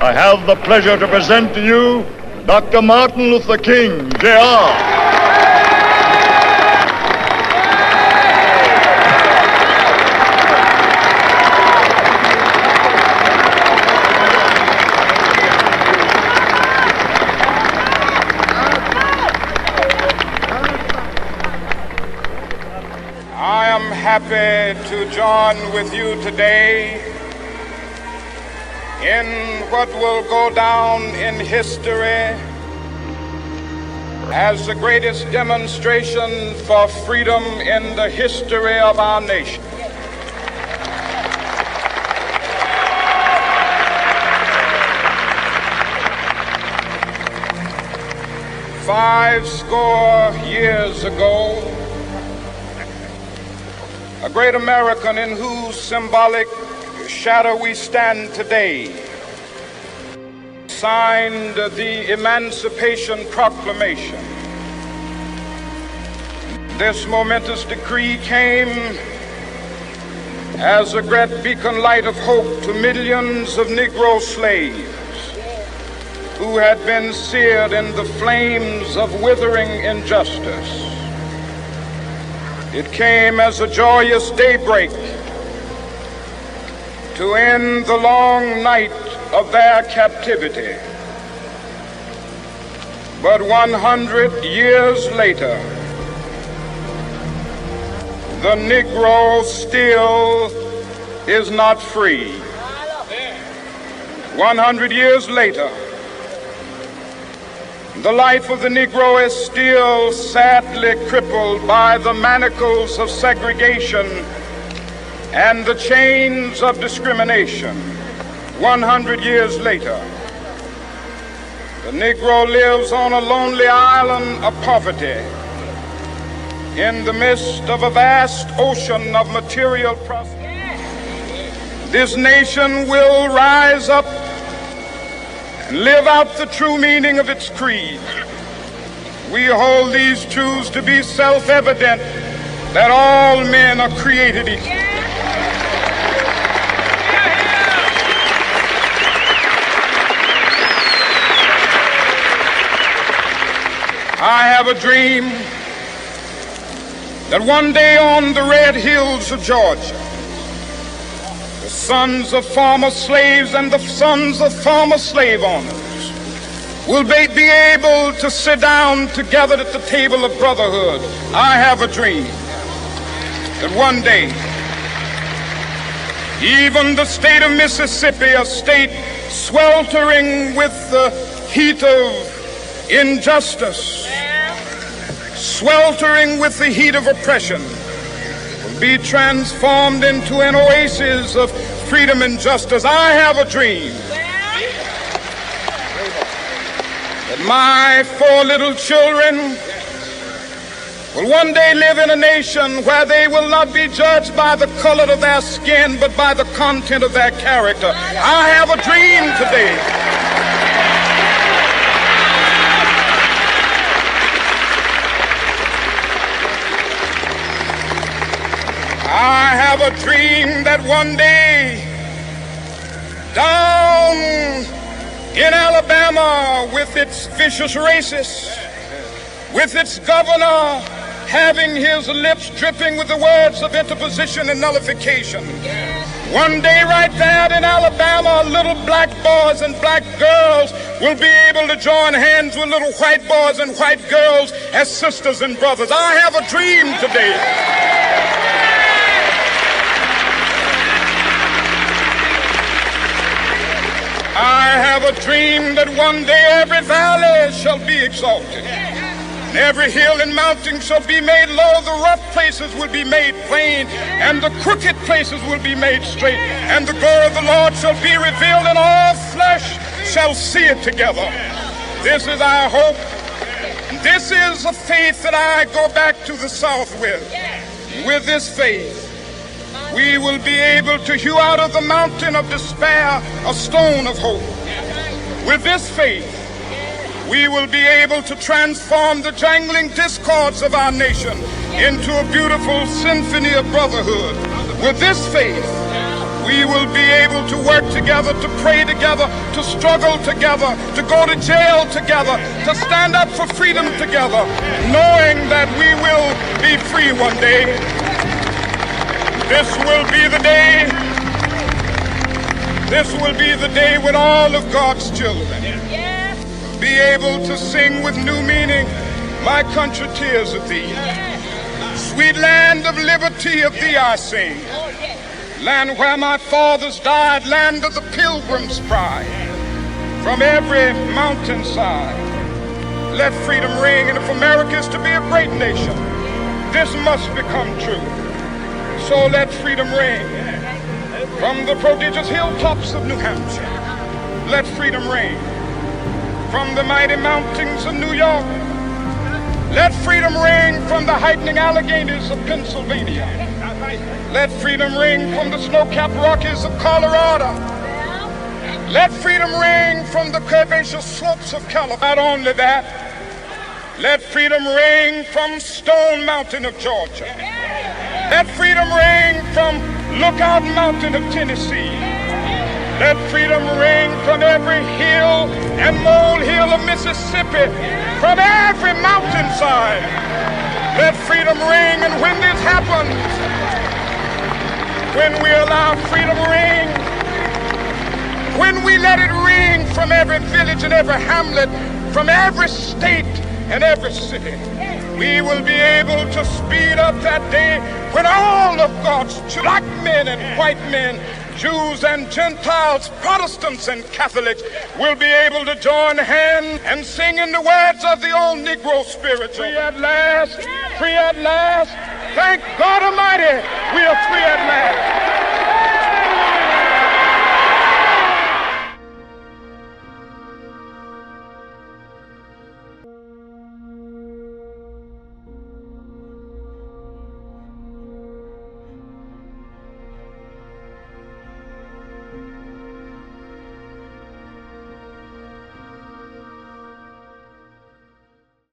I have the pleasure to present to you Dr. Martin Luther King, Jr. I am happy to join with you today in what will go down in history as the greatest demonstration for freedom in the history of our nation. Five score years ago, a great American in whose symbolic shadow we stand today signed the Emancipation Proclamation. This momentous decree came as a great beacon light of hope to millions of Negro slaves who had been seared in the flames of withering injustice. It came as a joyous daybreak to end the long night of their captivity. But 100 years later, the Negro still is not free. 100 years later, the life of the Negro is still sadly crippled by the manacles of segregation and the chains of discrimination. 100 years later, the Negro lives on a lonely island of poverty in the midst of a vast ocean of material prosperity. This nation will rise up and live out the true meaning of its creed. We hold these truths to be self-evident, that all men are created equal. I have a dream that one day on the red hills of Georgia, the sons of former slaves and the sons of former slave owners will be able to sit down together at the table of brotherhood. I have a dream that one day, even the state of Mississippi, a state sweltering with the heat of injustice, sweltering with the heat of oppression, will be transformed into an oasis of freedom and justice. I have a dream that my 4 little children will one day live in a nation where they will not be judged by the color of their skin, but by the content of their character. I have a dream today that one day down in Alabama, with its vicious racists, with its governor having his lips dripping with the words of interposition and nullification, one day right there in Alabama, little black boys and black girls will be able to join hands with little white boys and white girls as sisters and brothers. I have a dream today that one day every valley shall be exalted, and every hill and mountain shall be made low. The rough places will be made plain, and the crooked places will be made straight. And the glory of the Lord shall be revealed, and all flesh shall see it together. This is our hope. This is a faith that I go back to the South with. With this faith, we will be able to hew out of the mountain of despair a stone of hope. With this faith, we will be able to transform the jangling discords of our nation into a beautiful symphony of brotherhood. With this faith, we will be able to work together, to pray together, to struggle together, to go to jail together, to stand up for freedom together, knowing that we will be free one day. This will be the day. This will be the day when all of God's children be able to sing with new meaning, my country, tears of thee. Sweet land of liberty, of thee I sing. Land where my fathers died, land of the pilgrim's pride. From every mountainside, let freedom ring. And if America is to be a great nation, this must become true. So let freedom ring. From the prodigious hilltops of New Hampshire, let freedom ring. From the mighty mountains of New York, let freedom ring. From the heightening Alleghenies of Pennsylvania, let freedom ring. From the snow-capped Rockies of Colorado, let freedom ring. From the curvaceous slopes of California. Not only that, let freedom ring from Stone Mountain of Georgia. Let freedom ring from Lookout Mountain of Tennessee. Let freedom ring from every hill and molehill of Mississippi, from every mountainside. Let freedom ring. And when this happens, when we allow freedom ring, when we let it ring from every village and every hamlet, from every state and every city, we will be able to speed up that day when all of God's children, black men and white men, Jews and Gentiles, Protestants and Catholics, will be able to join hands and sing in the words of the old Negro spiritual. Free at last, free at last. Thank God Almighty.